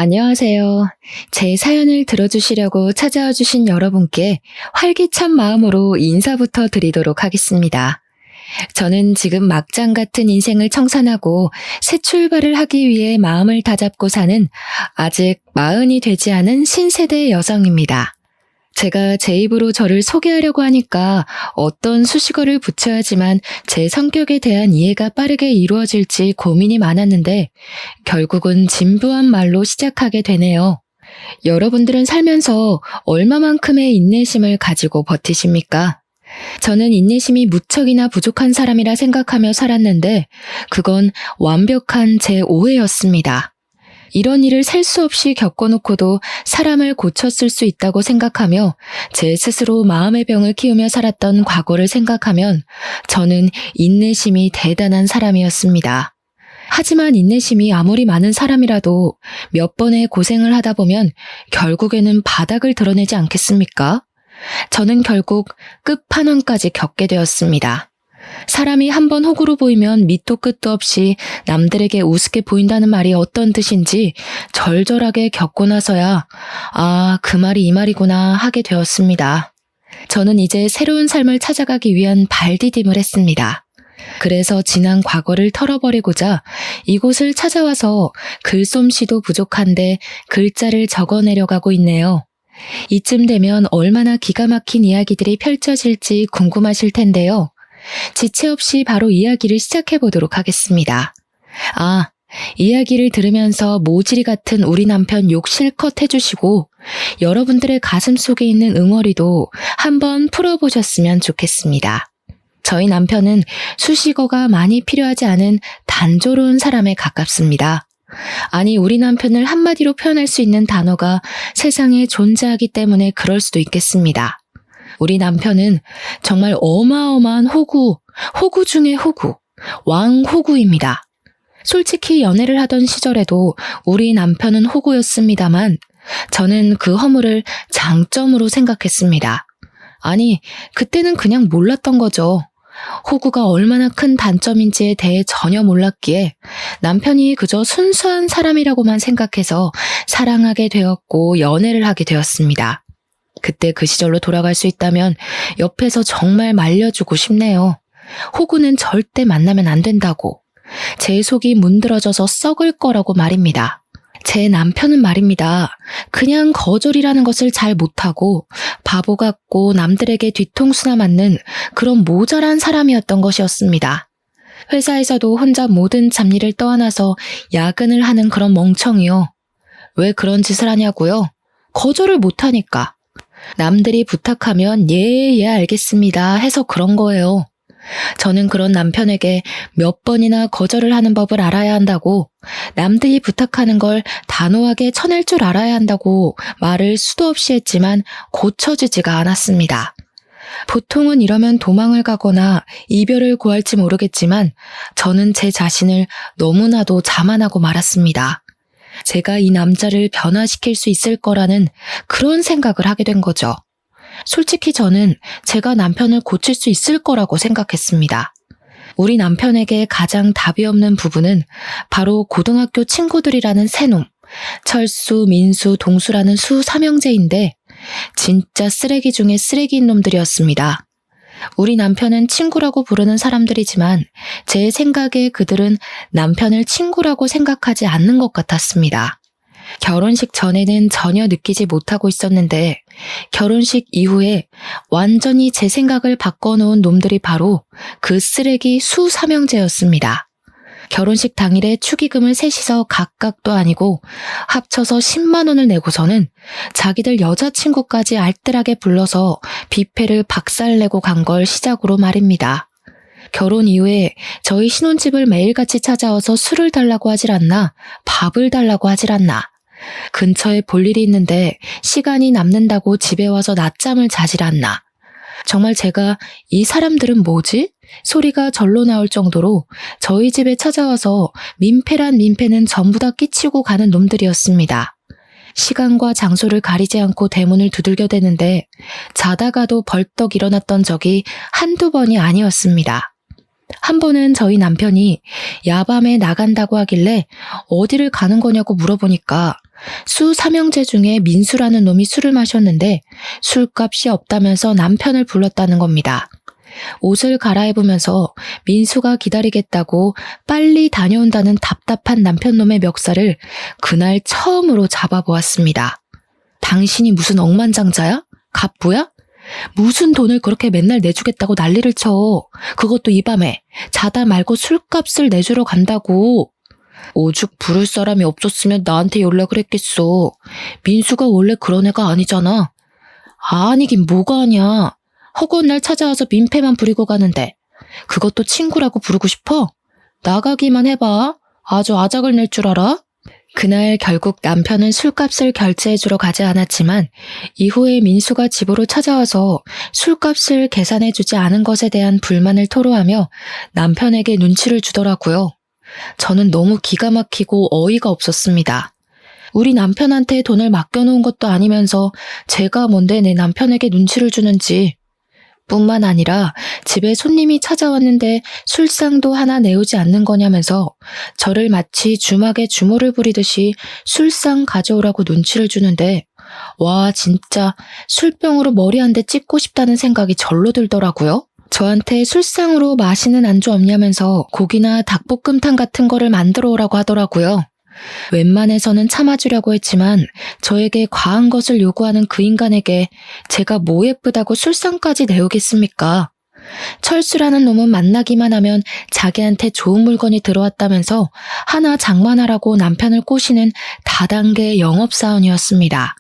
안녕하세요. 제 사연을 들어주시려고 찾아와 주신 여러분께 활기찬 마음으로 인사부터 드리도록 하겠습니다. 저는 지금 막장 같은 인생을 청산하고 새 출발을 하기 위해 마음을 다잡고 사는 아직 40이 되지 않은 신세대 여성입니다. 제가 제 입으로 저를 소개하려고 하니까 어떤 수식어를 붙여야지만 제 성격에 대한 이해가 빠르게 이루어질지 고민이 많았는데 결국은 진부한 말로 시작하게 되네요. 여러분들은 살면서 얼마만큼의 인내심을 가지고 버티십니까? 저는 인내심이 무척이나 부족한 사람이라 생각하며 살았는데 그건 완벽한 제 오해였습니다. 이런 일을 셀 수 없이 겪어놓고도 사람을 고쳤을 수 있다고 생각하며 제 스스로 마음의 병을 키우며 살았던 과거를 생각하면 저는 인내심이 대단한 사람이었습니다. 하지만 인내심이 아무리 많은 사람이라도 몇 번의 고생을 하다 보면 결국에는 바닥을 드러내지 않겠습니까? 저는 결국 끝판왕까지 겪게 되었습니다. 사람이 한번 호구로 보이면 밑도 끝도 없이 남들에게 우습게 보인다는 말이 어떤 뜻인지 절절하게 겪고 나서야 그 말이 이 말이구나 하게 되었습니다. 저는 이제 새로운 삶을 찾아가기 위한 발디딤을 했습니다. 그래서 지난 과거를 털어버리고자 이곳을 찾아와서 글솜씨도 부족한데 글자를 적어내려가고 있네요. 이쯤 되면 얼마나 기가 막힌 이야기들이 펼쳐질지 궁금하실 텐데요. 지체 없이 바로 이야기를 시작해 보도록 하겠습니다. 이야기를 들으면서 모질이 같은 우리 남편 욕 실컷 해주시고 여러분들의 가슴 속에 있는 응어리도 한번 풀어보셨으면 좋겠습니다. 저희 남편은 수식어가 많이 필요하지 않은 단조로운 사람에 가깝습니다. 아니, 우리 남편을 한마디로 표현할 수 있는 단어가 세상에 존재하기 때문에 그럴 수도 있겠습니다. 우리 남편은 정말 어마어마한 호구 중의 호구, 왕호구입니다. 솔직히 연애를 하던 시절에도 우리 남편은 호구였습니다만 저는 그 허물을 장점으로 생각했습니다. 아니, 그때는 그냥 몰랐던 거죠. 호구가 얼마나 큰 단점인지에 대해 전혀 몰랐기에 남편이 그저 순수한 사람이라고만 생각해서 사랑하게 되었고 연애를 하게 되었습니다. 그때 그 시절로 돌아갈 수 있다면 옆에서 정말 말려주고 싶네요. 호구는 절대 만나면 안 된다고. 제 속이 문드러져서 썩을 거라고 말입니다. 제 남편은 말입니다. 그냥 거절이라는 것을 잘 못하고 바보 같고 남들에게 뒤통수나 맞는 그런 모자란 사람이었던 것이었습니다. 회사에서도 혼자 모든 잡일을 떠안아서 야근을 하는 그런 멍청이요. 왜 그런 짓을 하냐고요? 거절을 못하니까. 남들이 부탁하면 예 알겠습니다 해서 그런 거예요. 저는 그런 남편에게 몇 번이나 거절을 하는 법을 알아야 한다고, 남들이 부탁하는 걸 단호하게 쳐낼 줄 알아야 한다고 말을 수도 없이 했지만 고쳐지지가 않았습니다. 보통은 이러면 도망을 가거나 이별을 고할지 모르겠지만 저는 제 자신을 너무나도 자만하고 말았습니다. 제가 이 남자를 변화시킬 수 있을 거라는 그런 생각을 하게 된 거죠. 솔직히 저는 제가 남편을 고칠 수 있을 거라고 생각했습니다. 우리 남편에게 가장 답이 없는 부분은 바로 고등학교 친구들이라는 새놈, 철수, 민수, 동수라는 수삼형제인데 진짜 쓰레기 중에 쓰레기인 놈들이었습니다. 우리 남편은 친구라고 부르는 사람들이지만 제 생각에 그들은 남편을 친구라고 생각하지 않는 것 같았습니다. 결혼식 전에는 전혀 느끼지 못하고 있었는데 결혼식 이후에 완전히 제 생각을 바꿔놓은 놈들이 바로 그 쓰레기 수삼형제였습니다. 결혼식 당일에 축의금을 셋이서 각각도 아니고 합쳐서 10만 원을 내고서는 자기들 여자친구까지 알뜰하게 불러서 뷔페를 박살내고 간 걸 시작으로 말입니다. 결혼 이후에 저희 신혼집을 매일같이 찾아와서 술을 달라고 하질 않나, 밥을 달라고 하질 않나, 근처에 볼 일이 있는데 시간이 남는다고 집에 와서 낮잠을 자질 않나. 정말 제가 이 사람들은 뭐지? 소리가 절로 나올 정도로 저희 집에 찾아와서 민폐란 민폐는 전부 다 끼치고 가는 놈들이었습니다. 시간과 장소를 가리지 않고 대문을 두들겨대는데 자다가도 벌떡 일어났던 적이 한두 번이 아니었습니다. 한 번은 저희 남편이 야밤에 나간다고 하길래 어디를 가는 거냐고 물어보니까 수삼형제 중에 민수라는 놈이 술을 마셨는데 술값이 없다면서 남편을 불렀다는 겁니다. 옷을 갈아입으면서 민수가 기다리겠다고 빨리 다녀온다는 답답한 남편놈의 멱살을 그날 처음으로 잡아보았습니다. 당신이 무슨 억만장자야? 갑부야? 무슨 돈을 그렇게 맨날 내주겠다고 난리를 쳐. 그것도 이 밤에 자다 말고 술값을 내주러 간다고. 오죽 부를 사람이 없었으면 나한테 연락을 했겠어. 민수가 원래 그런 애가 아니잖아. 아니긴 뭐가 아냐. 허구한 날 찾아와서 민폐만 부리고 가는데 그것도 친구라고 부르고 싶어? 나가기만 해봐. 아주 아작을 낼 줄 알아? 그날 결국 남편은 술값을 결제해주러 가지 않았지만 이후에 민수가 집으로 찾아와서 술값을 계산해주지 않은 것에 대한 불만을 토로하며 남편에게 눈치를 주더라고요. 저는 너무 기가 막히고 어이가 없었습니다. 우리 남편한테 돈을 맡겨놓은 것도 아니면서 제가 뭔데 내 남편에게 눈치를 주는지. 뿐만 아니라 집에 손님이 찾아왔는데 술상도 하나 내오지 않는 거냐면서 저를 마치 주막에 주모를 부리듯이 술상 가져오라고 눈치를 주는데 와 진짜 술병으로 머리 한 대 찍고 싶다는 생각이 절로 들더라고요. 저한테 술상으로 맛있는 안주 없냐면서 고기나 닭볶음탕 같은 거를 만들어 오라고 하더라고요. 웬만해서는 참아주려고 했지만 저에게 과한 것을 요구하는 그 인간에게 제가 뭐 예쁘다고 술상까지 내오겠습니까? 철수라는 놈은 만나기만 하면 자기한테 좋은 물건이 들어왔다면서 하나 장만하라고 남편을 꼬시는 다단계 영업사원이었습니다.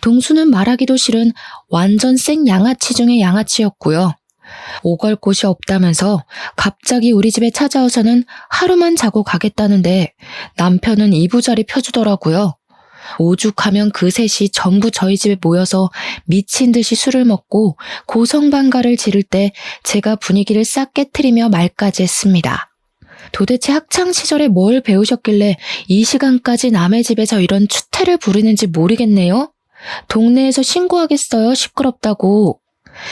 동수는 말하기도 싫은 완전 생 양아치 중의 양아치였고요. 오갈 곳이 없다면서 갑자기 우리 집에 찾아와서는 하루만 자고 가겠다는데 남편은 이부자리 펴주더라고요. 오죽하면 그 셋이 전부 저희 집에 모여서 미친 듯이 술을 먹고 고성방가를 지를 때 제가 분위기를 싹 깨트리며 말까지 했습니다. 도대체 학창시절에 뭘 배우셨길래 이 시간까지 남의 집에서 이런 추태를 부리는지 모르겠네요. 동네에서 신고하겠어요, 시끄럽다고.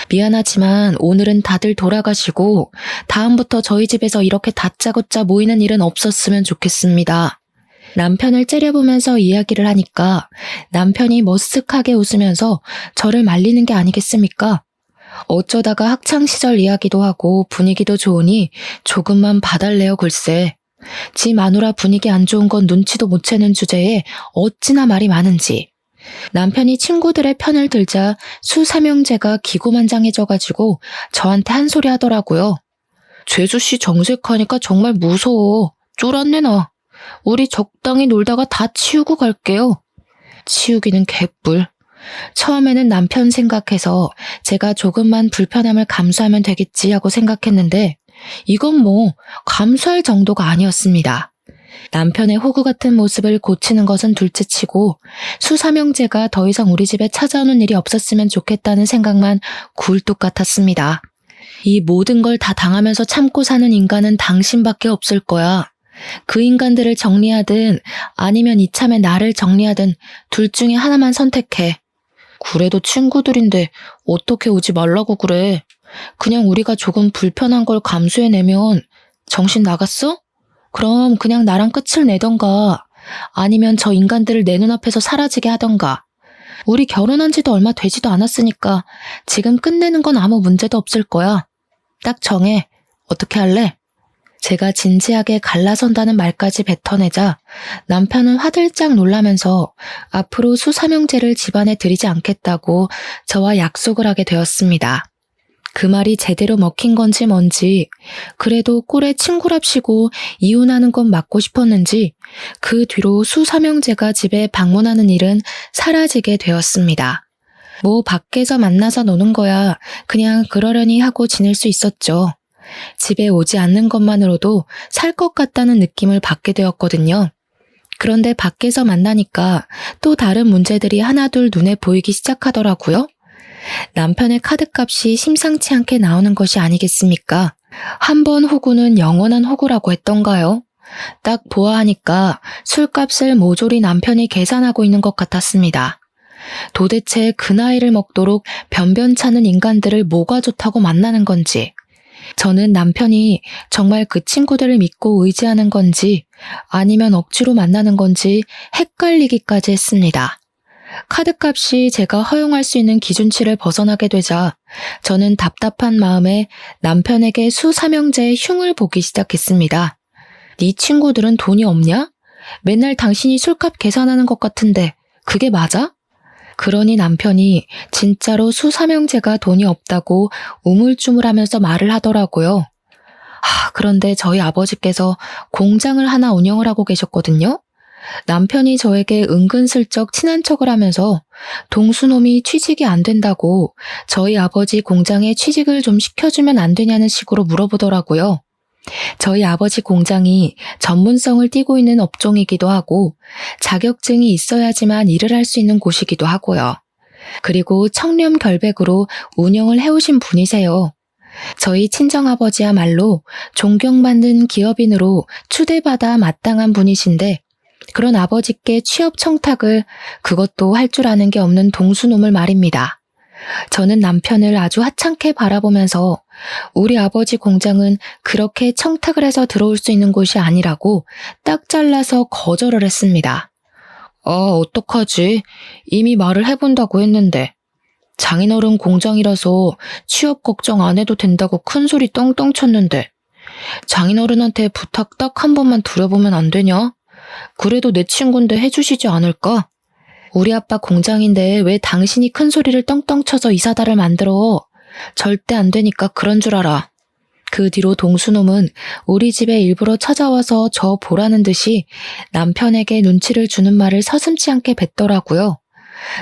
미안하지만 오늘은 다들 돌아가시고 다음부터 저희 집에서 이렇게 다짜고짜 모이는 일은 없었으면 좋겠습니다. 남편을 째려보면서 이야기를 하니까 남편이 머쓱하게 웃으면서 저를 말리는 게 아니겠습니까? 어쩌다가 학창시절 이야기도 하고 분위기도 좋으니 조금만 봐달래요 글쎄. 지 마누라 분위기 안 좋은 건 눈치도 못 채는 주제에 어찌나 말이 많은지. 남편이 친구들의 편을 들자 수삼형제가 기고만장해져가지고 저한테 한 소리 하더라고요. 죄수씨 정색하니까 정말 무서워. 쫄았네 나. 우리 적당히 놀다가 다 치우고 갈게요. 치우기는 개뿔. 처음에는 남편 생각해서 제가 조금만 불편함을 감수하면 되겠지 하고 생각했는데 이건 뭐 감수할 정도가 아니었습니다. 남편의 호구 같은 모습을 고치는 것은 둘째치고 수삼형제가 더 이상 우리 집에 찾아오는 일이 없었으면 좋겠다는 생각만 굴뚝 같았습니다. 이 모든 걸 다 당하면서 참고 사는 인간은 당신밖에 없을 거야. 그 인간들을 정리하든 아니면 이참에 나를 정리하든 둘 중에 하나만 선택해. 그래도 친구들인데 어떻게 오지 말라고 그래. 그냥 우리가 조금 불편한 걸 감수해내면 정신 나갔어? 그럼 그냥 나랑 끝을 내던가 아니면 저 인간들을 내 눈앞에서 사라지게 하던가. 우리 결혼한 지도 얼마 되지도 않았으니까 지금 끝내는 건 아무 문제도 없을 거야. 딱 정해. 어떻게 할래? 제가 진지하게 갈라선다는 말까지 뱉어내자 남편은 화들짝 놀라면서 앞으로 수삼형제를 집안에 들이지 않겠다고 저와 약속을 하게 되었습니다. 그 말이 제대로 먹힌 건지 뭔지 그래도 꼴에 친구랍시고 이혼하는 건 맞고 싶었는지 그 뒤로 수삼형제가 집에 방문하는 일은 사라지게 되었습니다. 뭐 밖에서 만나서 노는 거야 그냥 그러려니 하고 지낼 수 있었죠. 집에 오지 않는 것만으로도 살 것 같다는 느낌을 받게 되었거든요. 그런데 밖에서 만나니까 또 다른 문제들이 하나둘 눈에 보이기 시작하더라고요. 남편의 카드값이 심상치 않게 나오는 것이 아니겠습니까? 한 번 호구는 영원한 호구라고 했던가요? 딱 보아하니까 술값을 모조리 남편이 계산하고 있는 것 같았습니다. 도대체 그 나이를 먹도록 변변찮은 인간들을 뭐가 좋다고 만나는 건지 저는 남편이 정말 그 친구들을 믿고 의지하는 건지 아니면 억지로 만나는 건지 헷갈리기까지 했습니다. 카드값이 제가 허용할 수 있는 기준치를 벗어나게 되자 저는 답답한 마음에 남편에게 수삼형제의 흉을 보기 시작했습니다. 네 친구들은 돈이 없냐? 맨날 당신이 술값 계산하는 것 같은데 그게 맞아? 그러니 남편이 진짜로 수삼형제가 돈이 없다고 우물쭈물하면서 말을 하더라고요. 그런데 저희 아버지께서 공장을 하나 운영을 하고 계셨거든요. 남편이 저에게 은근슬쩍 친한 척을 하면서 동수놈이 취직이 안 된다고 저희 아버지 공장에 취직을 좀 시켜주면 안 되냐는 식으로 물어보더라고요. 저희 아버지 공장이 전문성을 띠고 있는 업종이기도 하고 자격증이 있어야지만 일을 할 수 있는 곳이기도 하고요. 그리고 청렴결백으로 운영을 해오신 분이세요. 저희 친정아버지야말로 존경받는 기업인으로 추대받아 마땅한 분이신데 그런 아버지께 취업 청탁을 그것도 할 줄 아는 게 없는 동수놈을 말입니다. 저는 남편을 아주 하찮게 바라보면서 우리 아버지 공장은 그렇게 청탁을 해서 들어올 수 있는 곳이 아니라고 딱 잘라서 거절을 했습니다. 어떡하지? 이미 말을 해본다고 했는데. 장인어른 공장이라서 취업 걱정 안 해도 된다고 큰 소리 떵떵 쳤는데. 장인어른한테 부탁 딱 한 번만 드려보면 안 되냐? 그래도 내 친구인데 해주시지 않을까? 우리 아빠 공장인데 왜 당신이 큰 소리를 떵떵 쳐서 이사다를 만들어? 절대 안 되니까 그런 줄 알아. 그 뒤로 동수놈은 우리 집에 일부러 찾아와서 저 보라는 듯이 남편에게 눈치를 주는 말을 서슴지 않게 뱉더라고요.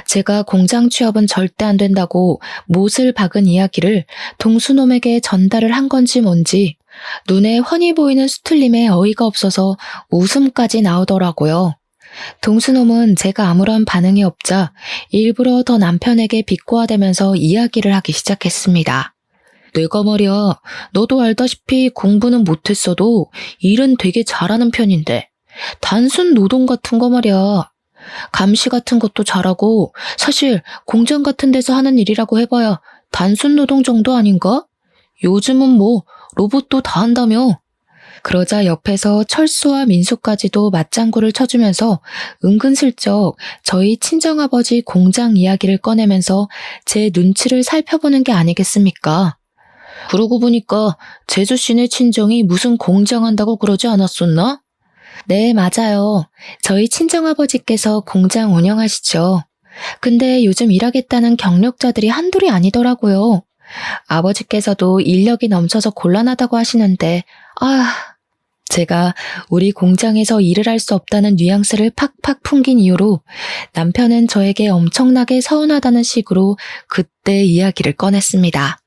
제가 공장 취업은 절대 안 된다고 못을 박은 이야기를 동수놈에게 전달을 한 건지 뭔지 눈에 훤히 보이는 수틀림에 어이가 없어서 웃음까지 나오더라고요. 동수놈은 제가 아무런 반응이 없자 일부러 더 남편에게 비꼬아대면서 이야기를 하기 시작했습니다. 내가 말이야, 너도 알다시피 공부는 못했어도 일은 되게 잘하는 편인데 단순 노동 같은 거 말이야. 감시 같은 것도 잘하고 사실 공장 같은 데서 하는 일이라고 해봐야 단순 노동 정도 아닌가? 요즘은 뭐 로봇도 다 한다며. 그러자 옆에서 철수와 민수까지도 맞장구를 쳐주면서 은근슬쩍 저희 친정아버지 공장 이야기를 꺼내면서 제 눈치를 살펴보는 게 아니겠습니까? 그러고 보니까 제주시내 친정이 무슨 공장한다고 그러지 않았었나? 네, 맞아요. 저희 친정아버지께서 공장 운영하시죠. 근데 요즘 일하겠다는 경력자들이 한둘이 아니더라고요. 아버지께서도 인력이 넘쳐서 곤란하다고 하시는데, 제가 우리 공장에서 일을 할 수 없다는 뉘앙스를 팍팍 풍긴 이유로 남편은 저에게 엄청나게 서운하다는 식으로 그때 이야기를 꺼냈습니다.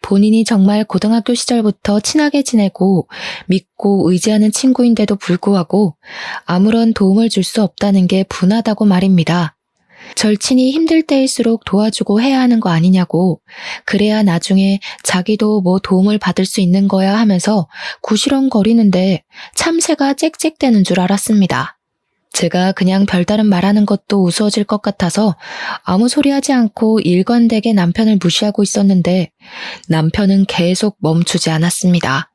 본인이 정말 고등학교 시절부터 친하게 지내고 믿고 의지하는 친구인데도 불구하고 아무런 도움을 줄 수 없다는 게 분하다고 말입니다. 절친이 힘들 때일수록 도와주고 해야 하는 거 아니냐고, 그래야 나중에 자기도 뭐 도움을 받을 수 있는 거야 하면서 구시렁거리는데 참새가 짹짹대는 줄 알았습니다. 제가 그냥 별다른 말하는 것도 우스워질 것 같아서 아무 소리 하지 않고 일관되게 남편을 무시하고 있었는데 남편은 계속 멈추지 않았습니다.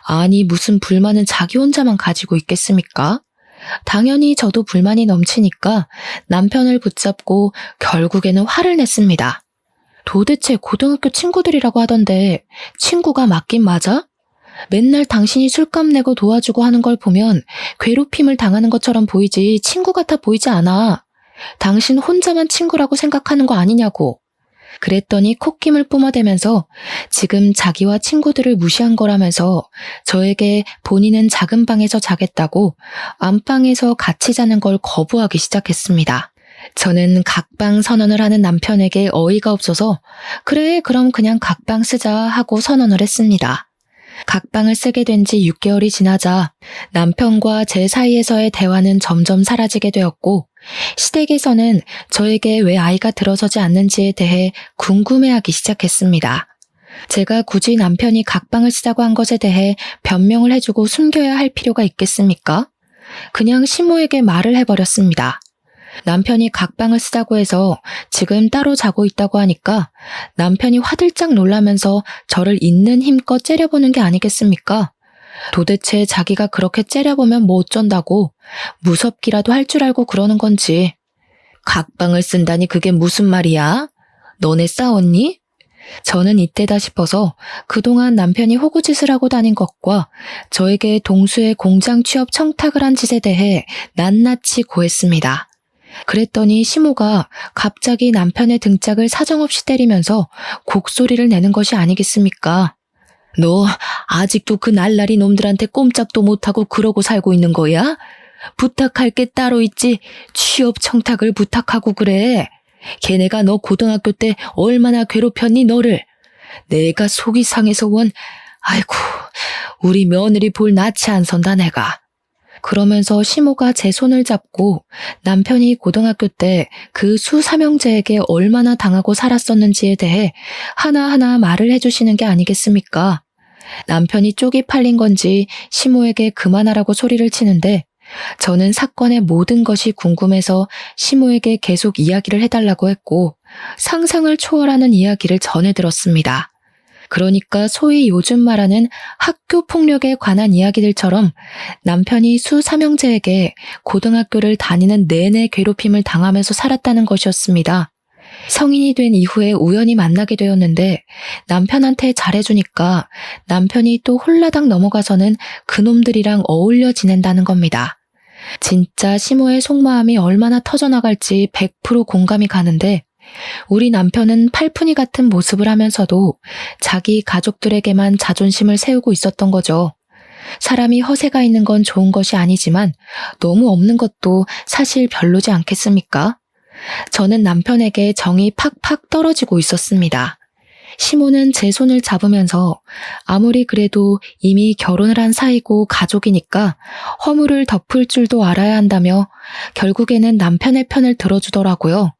아니, 무슨 불만은 자기 혼자만 가지고 있겠습니까? 당연히 저도 불만이 넘치니까 남편을 붙잡고 결국에는 화를 냈습니다. 도대체 고등학교 친구들이라고 하던데 친구가 맞긴 맞아? 맨날 당신이 술값 내고 도와주고 하는 걸 보면 괴롭힘을 당하는 것처럼 보이지 친구 같아 보이지 않아. 당신 혼자만 친구라고 생각하는 거 아니냐고. 그랬더니 콧김을 뿜어대면서 지금 자기와 친구들을 무시한 거라면서 저에게 본인은 작은 방에서 자겠다고 안방에서 같이 자는 걸 거부하기 시작했습니다. 저는 각방 선언을 하는 남편에게 어이가 없어서 그래, 그럼 그냥 각방 쓰자 하고 선언을 했습니다. 각방을 쓰게 된 지 6개월이 지나자 남편과 제 사이에서의 대화는 점점 사라지게 되었고 시댁에서는 저에게 왜 아이가 들어서지 않는지에 대해 궁금해하기 시작했습니다. 제가 굳이 남편이 각방을 쓰자고 한 것에 대해 변명을 해주고 숨겨야 할 필요가 있겠습니까? 그냥 시모에게 말을 해버렸습니다. 남편이 각방을 쓰자고 해서 지금 따로 자고 있다고 하니까 남편이 화들짝 놀라면서 저를 있는 힘껏 째려보는 게 아니겠습니까? 도대체 자기가 그렇게 째려보면 뭐 어쩐다고 무섭기라도 할 줄 알고 그러는 건지. 각방을 쓴다니 그게 무슨 말이야? 너네 싸웠니? 저는 이때다 싶어서 그동안 남편이 호구짓을 하고 다닌 것과 저에게 동수의 공장 취업 청탁을 한 짓에 대해 낱낱이 고했습니다. 그랬더니 시모가 갑자기 남편의 등짝을 사정없이 때리면서 곡소리를 내는 것이 아니겠습니까? 너 아직도 그 날라리 놈들한테 꼼짝도 못하고 그러고 살고 있는 거야? 부탁할 게 따로 있지 취업 청탁을 부탁하고 그래. 걔네가 너 고등학교 때 얼마나 괴롭혔니 너를. 내가 속이 상해서 아이고 우리 며느리 볼 낯이 안 선다 내가. 그러면서 시모가 제 손을 잡고 남편이 고등학교 때 그 수삼형제에게 얼마나 당하고 살았었는지에 대해 하나하나 말을 해주시는 게 아니겠습니까? 남편이 쪽이 팔린 건지 시모에게 그만하라고 소리를 치는데 저는 사건의 모든 것이 궁금해서 시모에게 계속 이야기를 해달라고 했고 상상을 초월하는 이야기를 전해 들었습니다. 그러니까 소위 요즘 말하는 학교 폭력에 관한 이야기들처럼 남편이 수삼형제에게 고등학교를 다니는 내내 괴롭힘을 당하면서 살았다는 것이었습니다. 성인이 된 이후에 우연히 만나게 되었는데 남편한테 잘해주니까 남편이 또 홀라당 넘어가서는 그놈들이랑 어울려 지낸다는 겁니다. 진짜 시모의 속마음이 얼마나 터져나갈지 100% 공감이 가는데 우리 남편은 팔푼이 같은 모습을 하면서도 자기 가족들에게만 자존심을 세우고 있었던 거죠. 사람이 허세가 있는 건 좋은 것이 아니지만 너무 없는 것도 사실 별로지 않겠습니까? 저는 남편에게 정이 팍팍 떨어지고 있었습니다. 시모는 제 손을 잡으면서 아무리 그래도 이미 결혼을 한 사이고 가족이니까 허물을 덮을 줄도 알아야 한다며 결국에는 남편의 편을 들어주더라고요.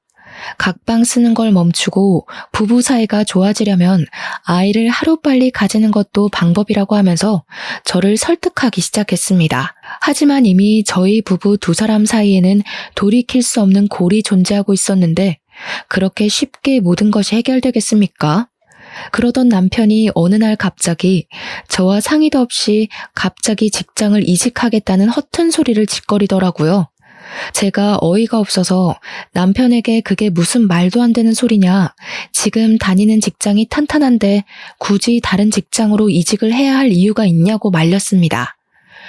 각방 쓰는 걸 멈추고 부부 사이가 좋아지려면 아이를 하루빨리 가지는 것도 방법이라고 하면서 저를 설득하기 시작했습니다. 하지만 이미 저희 부부 두 사람 사이에는 돌이킬 수 없는 골이 존재하고 있었는데 그렇게 쉽게 모든 것이 해결되겠습니까? 그러던 남편이 어느 날 갑자기 저와 상의도 없이 갑자기 직장을 이직하겠다는 허튼 소리를 짓거리더라고요. 제가 어이가 없어서 남편에게 그게 무슨 말도 안 되는 소리냐, 지금 다니는 직장이 탄탄한데 굳이 다른 직장으로 이직을 해야 할 이유가 있냐고 말렸습니다.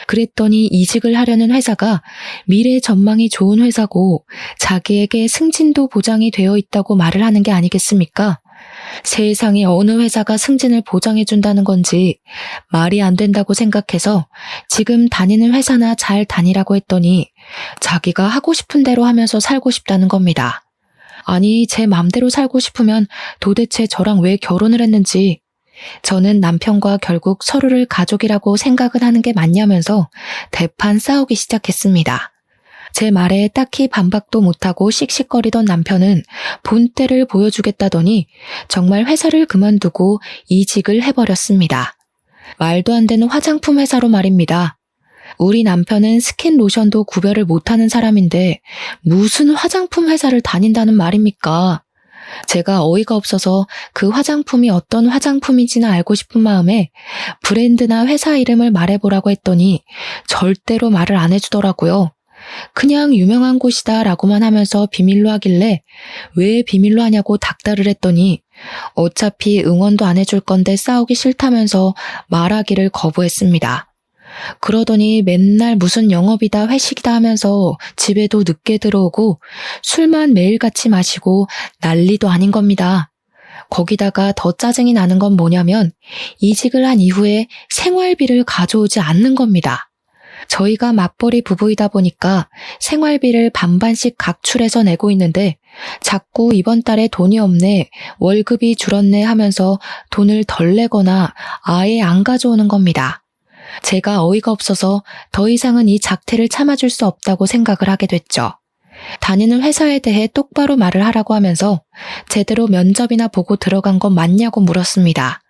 그랬더니 이직을 하려는 회사가 미래 전망이 좋은 회사고 자기에게 승진도 보장이 되어 있다고 말을 하는 게 아니겠습니까? 세상에 어느 회사가 승진을 보장해준다는 건지 말이 안 된다고 생각해서 지금 다니는 회사나 잘 다니라고 했더니 자기가 하고 싶은 대로 하면서 살고 싶다는 겁니다. 아니, 제 맘대로 살고 싶으면 도대체 저랑 왜 결혼을 했는지, 저는 남편과 결국 서로를 가족이라고 생각을 하는 게 맞냐면서 대판 싸우기 시작했습니다. 제 말에 딱히 반박도 못하고 씩씩거리던 남편은 본때를 보여주겠다더니 정말 회사를 그만두고 이직을 해버렸습니다. 말도 안 되는 화장품 회사로 말입니다. 우리 남편은 스킨 로션도 구별을 못하는 사람인데 무슨 화장품 회사를 다닌다는 말입니까? 제가 어이가 없어서 그 화장품이 어떤 화장품인지는 알고 싶은 마음에 브랜드나 회사 이름을 말해보라고 했더니 절대로 말을 안 해주더라고요. 그냥 유명한 곳이다 라고만 하면서 비밀로 하길래 왜 비밀로 하냐고 닥달을 했더니 어차피 응원도 안 해줄 건데 싸우기 싫다면서 말하기를 거부했습니다. 그러더니 맨날 무슨 영업이다 회식이다 하면서 집에도 늦게 들어오고 술만 매일같이 마시고 난리도 아닌 겁니다. 거기다가 더 짜증이 나는 건 뭐냐면 이직을 한 이후에 생활비를 가져오지 않는 겁니다. 저희가 맞벌이 부부이다 보니까 생활비를 반반씩 각출해서 내고 있는데 자꾸 이번 달에 돈이 없네, 월급이 줄었네 하면서 돈을 덜 내거나 아예 안 가져오는 겁니다. 제가 어이가 없어서 더 이상은 이 작태를 참아줄 수 없다고 생각을 하게 됐죠. 다니는 회사에 대해 똑바로 말을 하라고 하면서 제대로 면접이나 보고 들어간 건 맞냐고 물었습니다.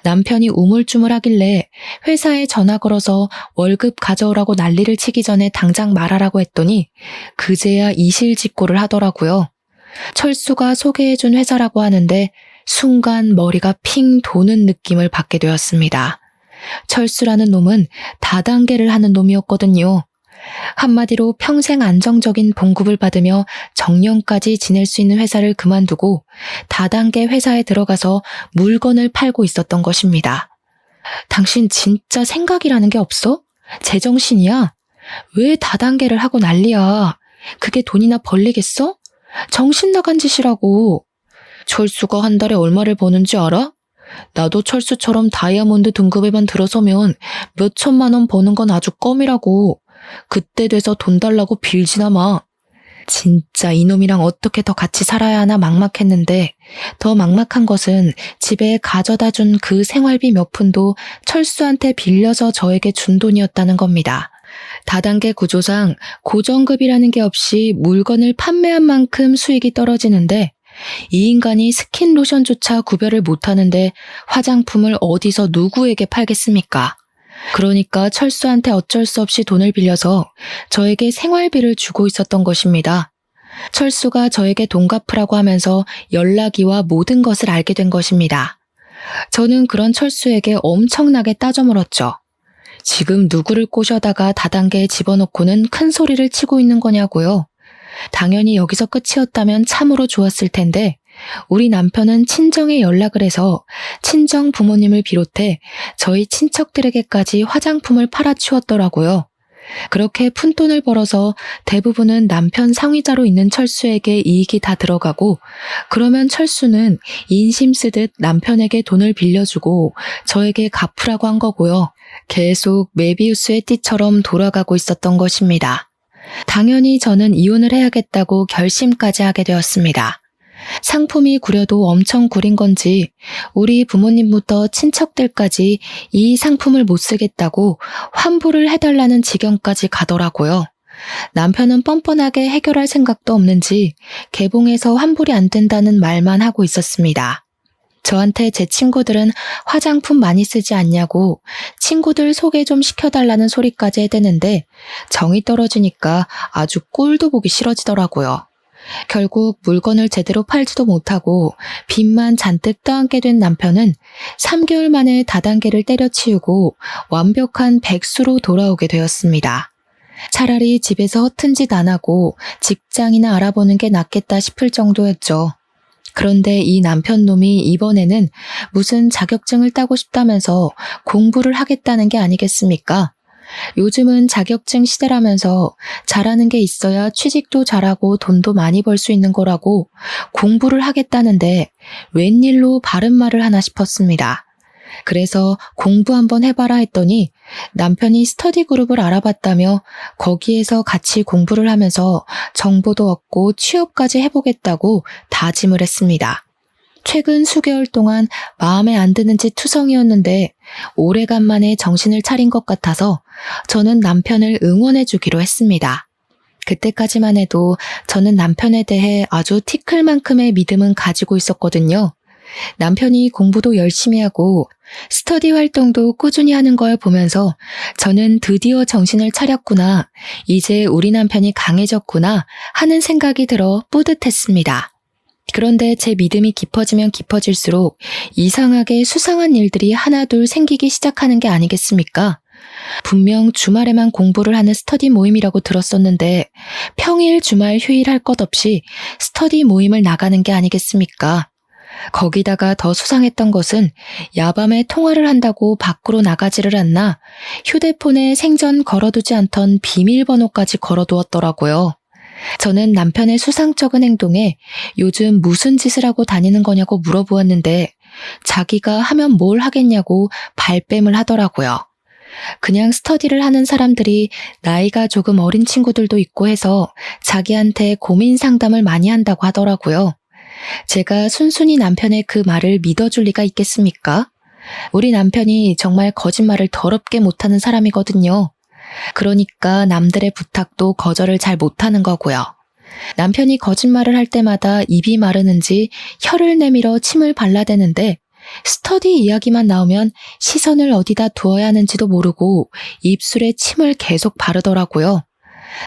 남편이 우물쭈물하길래 회사에 전화 걸어서 월급 가져오라고 난리를 치기 전에 당장 말하라고 했더니 그제야 이실직고를 하더라고요. 철수가 소개해준 회사라고 하는데 순간 머리가 핑 도는 느낌을 받게 되었습니다. 철수라는 놈은 다단계를 하는 놈이었거든요. 한마디로 평생 안정적인 봉급을 받으며 정년까지 지낼 수 있는 회사를 그만두고 다단계 회사에 들어가서 물건을 팔고 있었던 것입니다. 당신 진짜 생각이라는 게 없어? 제정신이야? 왜 다단계를 하고 난리야? 그게 돈이나 벌리겠어? 정신 나간 짓이라고. 철수가 한 달에 얼마를 버는지 알아? 나도 철수처럼 다이아몬드 등급에만 들어서면 몇 천만 원 버는 건 아주 껌이라고. 그때 돼서 돈 달라고 빌지나 마. 진짜 이놈이랑 어떻게 더 같이 살아야 하나 막막했는데 더 막막한 것은 집에 가져다 준 그 생활비 몇 푼도 철수한테 빌려서 저에게 준 돈이었다는 겁니다. 다단계 구조상 고정급이라는 게 없이 물건을 판매한 만큼 수익이 떨어지는데 이 인간이 스킨 로션조차 구별을 못하는데 화장품을 어디서 누구에게 팔겠습니까? 그러니까 철수한테 어쩔 수 없이 돈을 빌려서 저에게 생활비를 주고 있었던 것입니다. 철수가 저에게 돈 갚으라고 하면서 연락이와 모든 것을 알게 된 것입니다. 저는 그런 철수에게 엄청나게 따져 물었죠. 지금 누구를 꼬셔다가 다단계에 집어넣고는 큰 소리를 치고 있는 거냐고요. 당연히 여기서 끝이었다면 참으로 좋았을 텐데 우리 남편은 친정에 연락을 해서 친정 부모님을 비롯해 저희 친척들에게까지 화장품을 팔아치웠더라고요. 그렇게 푼돈을 벌어서 대부분은 남편 상위자로 있는 철수에게 이익이 다 들어가고 그러면 철수는 인심 쓰듯 남편에게 돈을 빌려주고 저에게 갚으라고 한 거고요. 계속 메비우스의 띠처럼 돌아가고 있었던 것입니다. 당연히 저는 이혼을 해야겠다고 결심까지 하게 되었습니다. 상품이 구려도 엄청 구린 건지 우리 부모님부터 친척들까지 이 상품을 못 쓰겠다고 환불을 해달라는 지경까지 가더라고요. 남편은 뻔뻔하게 해결할 생각도 없는지 개봉해서 환불이 안 된다는 말만 하고 있었습니다. 저한테 제 친구들은 화장품 많이 쓰지 않냐고 친구들 소개 좀 시켜달라는 소리까지 해대는데 정이 떨어지니까 아주 꼴도 보기 싫어지더라고요. 결국 물건을 제대로 팔지도 못하고 빚만 잔뜩 떠안게 된 남편은 3개월 만에 다단계를 때려치우고 완벽한 백수로 돌아오게 되었습니다. 차라리 집에서 허튼 짓 안 하고 직장이나 알아보는 게 낫겠다 싶을 정도였죠. 그런데 이 남편놈이 이번에는 무슨 자격증을 따고 싶다면서 공부를 하겠다는 게 아니겠습니까? 요즘은 자격증 시대라면서 잘하는 게 있어야 취직도 잘하고 돈도 많이 벌 수 있는 거라고 공부를 하겠다는데 웬일로 바른 말을 하나 싶었습니다. 그래서 공부 한번 해봐라 했더니 남편이 스터디 그룹을 알아봤다며 거기에서 같이 공부를 하면서 정보도 얻고 취업까지 해보겠다고 다짐을 했습니다. 최근 수개월 동안 마음에 안 드는 짓 투성이었는데 오래간만에 정신을 차린 것 같아서 저는 남편을 응원해주기로 했습니다. 그때까지만 해도 저는 남편에 대해 아주 티클만큼의 믿음은 가지고 있었거든요. 남편이 공부도 열심히 하고 스터디 활동도 꾸준히 하는 걸 보면서 저는 드디어 정신을 차렸구나, 이제 우리 남편이 강해졌구나 하는 생각이 들어 뿌듯했습니다. 그런데 제 믿음이 깊어지면 깊어질수록 이상하게 수상한 일들이 하나둘 생기기 시작하는 게 아니겠습니까? 분명 주말에만 공부를 하는 스터디 모임이라고 들었었는데 평일 주말 휴일 할 것 없이 스터디 모임을 나가는 게 아니겠습니까? 거기다가 더 수상했던 것은 야밤에 통화를 한다고 밖으로 나가지를 않나 휴대폰에 생전 걸어두지 않던 비밀번호까지 걸어두었더라고요. 저는 남편의 수상쩍은 행동에 요즘 무슨 짓을 하고 다니는 거냐고 물어보았는데 자기가 하면 뭘 하겠냐고 발뺌을 하더라고요. 그냥 스터디를 하는 사람들이 나이가 조금 어린 친구들도 있고 해서 자기한테 고민 상담을 많이 한다고 하더라고요. 제가 순순히 남편의 그 말을 믿어줄 리가 있겠습니까? 우리 남편이 정말 거짓말을 더럽게 못하는 사람이거든요. 그러니까 남들의 부탁도 거절을 잘 못하는 거고요. 남편이 거짓말을 할 때마다 입이 마르는지 혀를 내밀어 침을 발라대는데 스터디 이야기만 나오면 시선을 어디다 두어야 하는지도 모르고 입술에 침을 계속 바르더라고요.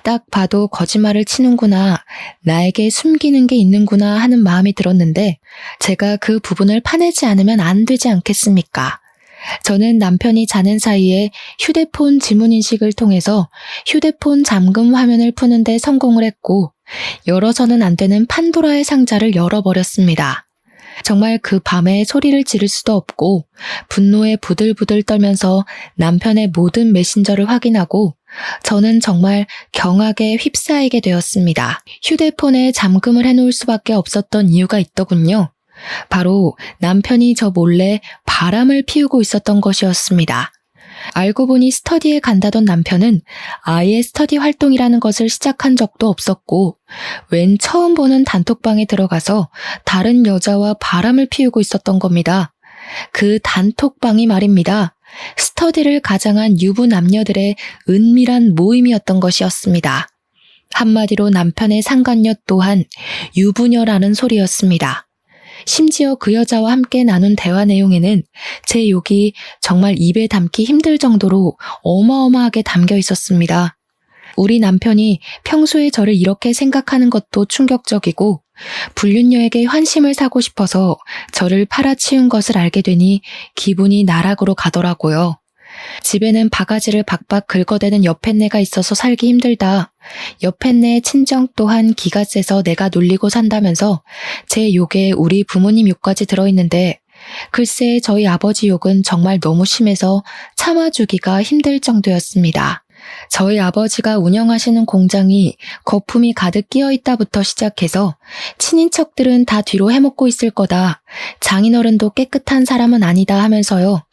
딱 봐도 거짓말을 치는구나, 나에게 숨기는 게 있는구나 하는 마음이 들었는데 제가 그 부분을 파내지 않으면 안 되지 않겠습니까? 저는 남편이 자는 사이에 휴대폰 지문인식을 통해서 휴대폰 잠금 화면을 푸는 데 성공을 했고 열어서는 안 되는 판도라의 상자를 열어버렸습니다. 정말 그 밤에 소리를 지를 수도 없고 분노에 부들부들 떨면서 남편의 모든 메신저를 확인하고 저는 정말 경악에 휩싸이게 되었습니다. 휴대폰에 잠금을 해놓을 수밖에 없었던 이유가 있더군요. 바로 남편이 저 몰래 바람을 피우고 있었던 것이었습니다. 알고 보니 스터디에 간다던 남편은 아예 스터디 활동이라는 것을 시작한 적도 없었고 웬 처음 보는 단톡방에 들어가서 다른 여자와 바람을 피우고 있었던 겁니다. 그 단톡방이 말입니다. 스터디를 가장한 유부 남녀들의 은밀한 모임이었던 것이었습니다. 한마디로 남편의 상간녀 또한 유부녀라는 소리였습니다. 심지어 그 여자와 함께 나눈 대화 내용에는 제 욕이 정말 입에 담기 힘들 정도로 어마어마하게 담겨 있었습니다. 우리 남편이 평소에 저를 이렇게 생각하는 것도 충격적이고 불륜녀에게 환심을 사고 싶어서 저를 팔아치운 것을 알게 되니 기분이 나락으로 가더라고요. 집에는 바가지를 박박 긁어대는 여팻내가 있어서 살기 힘들다. 여팻내의 친정 또한 기가 세서 내가 놀리고 산다면서 제 욕에 우리 부모님 욕까지 들어있는데 글쎄 저희 아버지 욕은 정말 너무 심해서 참아주기가 힘들 정도였습니다. 저희 아버지가 운영하시는 공장이 거품이 가득 끼어있다부터 시작해서 친인척들은 다 뒤로 해먹고 있을 거다. 장인어른도 깨끗한 사람은 아니다 하면서요.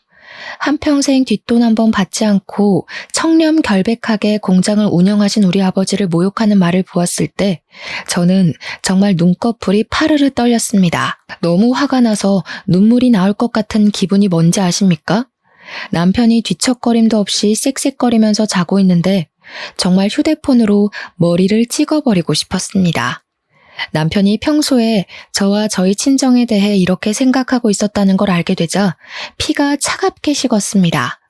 한평생 뒷돈 한번 받지 않고 청렴결백하게 공장을 운영하신 우리 아버지를 모욕하는 말을 보았을 때 저는 정말 눈꺼풀이 파르르 떨렸습니다. 너무 화가 나서 눈물이 나올 것 같은 기분이 뭔지 아십니까? 남편이 뒤척거림도 없이 쌕쌕거리면서 자고 있는데 정말 휴대폰으로 머리를 찍어버리고 싶었습니다. 남편이 평소에 저와 저희 친정에 대해 이렇게 생각하고 있었다는 걸 알게 되자 피가 차갑게 식었습니다.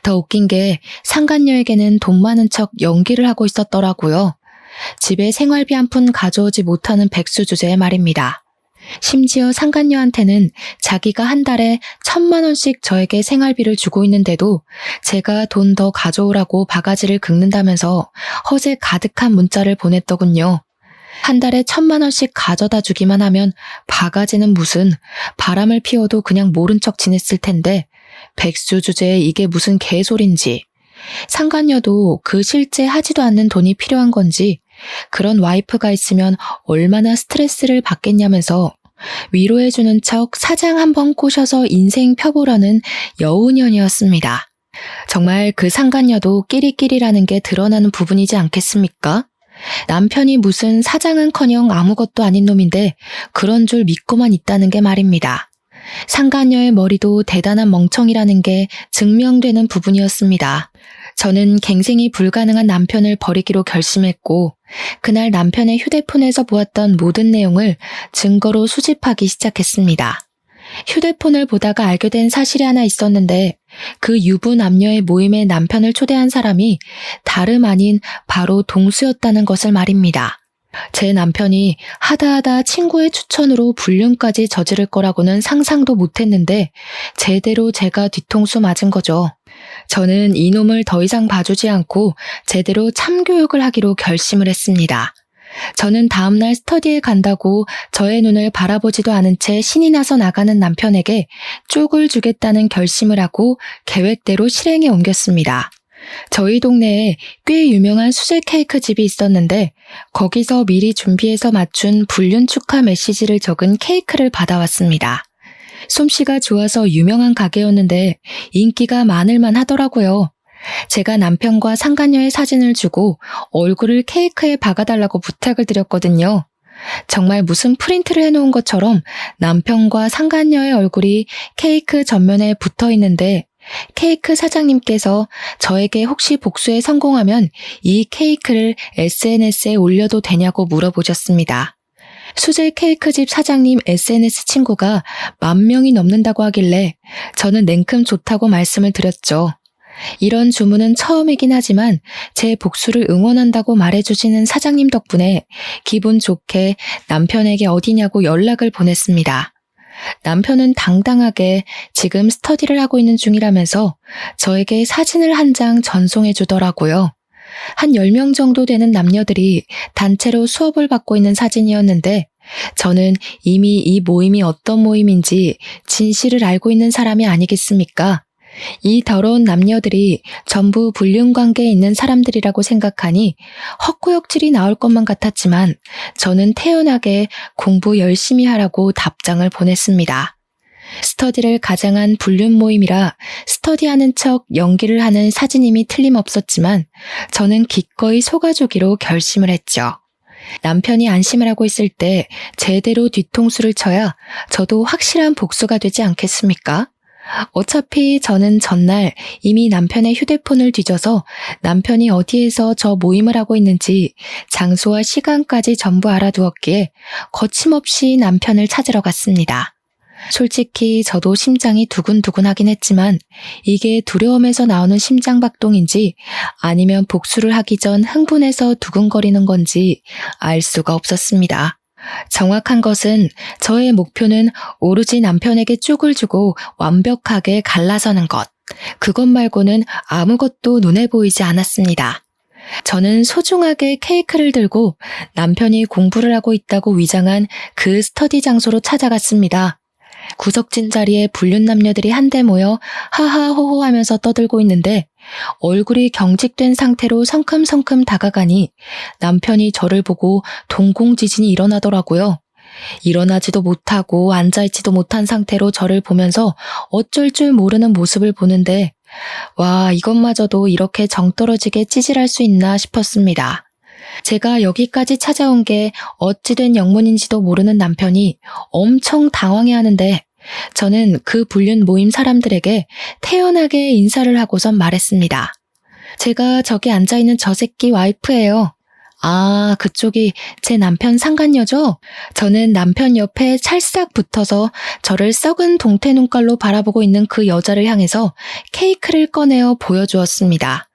더 웃긴 게 상간녀에게는 돈 많은 척 연기를 하고 있었더라고요. 집에 생활비 한 푼 가져오지 못하는 백수 주제의 말입니다. 심지어 상간녀한테는 자기가 한 달에 1,000만 원씩 저에게 생활비를 주고 있는데도 제가 돈 더 가져오라고 바가지를 긁는다면서 허세 가득한 문자를 보냈더군요. 한 달에 1,000만 원씩 가져다 주기만 하면 바가지는 무슨, 바람을 피워도 그냥 모른 척 지냈을 텐데 백수 주제에 이게 무슨 개소린지. 상간녀도 그 실제 하지도 않는 돈이 필요한 건지 그런 와이프가 있으면 얼마나 스트레스를 받겠냐면서 위로해주는 척 사장 한번 꼬셔서 인생 펴보려는 여우년이었습니다. 정말 그 상간녀도 끼리끼리라는 게 드러나는 부분이지 않겠습니까? 남편이 무슨 사장은커녕 아무것도 아닌 놈인데 그런 줄 믿고만 있다는 게 말입니다. 상간녀의 머리도 대단한 멍청이라는 게 증명되는 부분이었습니다. 저는 갱생이 불가능한 남편을 버리기로 결심했고 그날 남편의 휴대폰에서 보았던 모든 내용을 증거로 수집하기 시작했습니다. 휴대폰을 보다가 알게 된 사실이 하나 있었는데 그 유부 남녀의 모임에 남편을 초대한 사람이 다름 아닌 바로 동수였다는 것을 말입니다. 제 남편이 하다하다 친구의 추천으로 불륜까지 저지를 거라고는 상상도 못했는데 제대로 제가 뒤통수 맞은 거죠. 저는 이놈을 더 이상 봐주지 않고 제대로 참교육을 하기로 결심을 했습니다. 저는 다음날 스터디에 간다고 저의 눈을 바라보지도 않은 채 신이 나서 나가는 남편에게 쪽을 주겠다는 결심을 하고 계획대로 실행에 옮겼습니다. 저희 동네에 꽤 유명한 수제 케이크 집이 있었는데 거기서 미리 준비해서 맞춘 불륜 축하 메시지를 적은 케이크를 받아왔습니다. 솜씨가 좋아서 유명한 가게였는데 인기가 많을만 하더라고요. 제가 남편과 상간녀의 사진을 주고 얼굴을 케이크에 박아달라고 부탁을 드렸거든요. 정말 무슨 프린트를 해놓은 것처럼 남편과 상간녀의 얼굴이 케이크 전면에 붙어 있는데 케이크 사장님께서 저에게 혹시 복수에 성공하면 이 케이크를 SNS에 올려도 되냐고 물어보셨습니다. 수제 케이크집 사장님 SNS 친구가 10,000명이 넘는다고 하길래 저는 냉큼 좋다고 말씀을 드렸죠. 이런 주문은 처음이긴 하지만 제 복수를 응원한다고 말해주시는 사장님 덕분에 기분 좋게 남편에게 어디냐고 연락을 보냈습니다. 남편은 당당하게 지금 스터디를 하고 있는 중이라면서 저에게 사진을 한 장 전송해 주더라고요. 한 10명 정도 되는 남녀들이 단체로 수업을 받고 있는 사진이었는데 저는 이미 이 모임이 어떤 모임인지 진실을 알고 있는 사람이 아니겠습니까? 이 더러운 남녀들이 전부 불륜관계에 있는 사람들이라고 생각하니 헛구역질이 나올 것만 같았지만 저는 태연하게 공부 열심히 하라고 답장을 보냈습니다. 스터디를 가장한 불륜 모임이라 스터디하는 척 연기를 하는 사진임이 틀림없었지만 저는 기꺼이 속아주기로 결심을 했죠. 남편이 안심을 하고 있을 때 제대로 뒤통수를 쳐야 저도 확실한 복수가 되지 않겠습니까? 어차피 저는 전날 이미 남편의 휴대폰을 뒤져서 남편이 어디에서 저 모임을 하고 있는지 장소와 시간까지 전부 알아두었기에 거침없이 남편을 찾으러 갔습니다. 솔직히 저도 심장이 두근두근하긴 했지만 이게 두려움에서 나오는 심장박동인지 아니면 복수를 하기 전 흥분해서 두근거리는 건지 알 수가 없었습니다. 정확한 것은 저의 목표는 오로지 남편에게 쪽을 주고 완벽하게 갈라서는 것. 그것 말고는 아무것도 눈에 보이지 않았습니다. 저는 소중하게 케이크를 들고 남편이 공부를 하고 있다고 위장한 그 스터디 장소로 찾아갔습니다. 구석진 자리에 불륜 남녀들이 한데 모여 하하호호 하면서 떠들고 있는데 얼굴이 경직된 상태로 성큼성큼 다가가니 남편이 저를 보고 동공지진이 일어나더라고요. 일어나지도 못하고 앉아있지도 못한 상태로 저를 보면서 어쩔 줄 모르는 모습을 보는데 와, 이것마저도 이렇게 정떨어지게 찌질할 수 있나 싶었습니다. 제가 여기까지 찾아온 게 어찌된 영문인지도 모르는 남편이 엄청 당황해하는데 저는 그 불륜 모임 사람들에게 태연하게 인사를 하고선 말했습니다. 제가 저기 앉아있는 저 새끼 와이프예요. 아, 그쪽이 제 남편 상간녀죠? 저는 남편 옆에 찰싹 붙어서 저를 썩은 동태 눈깔로 바라보고 있는 그 여자를 향해서 케이크를 꺼내어 보여주었습니다.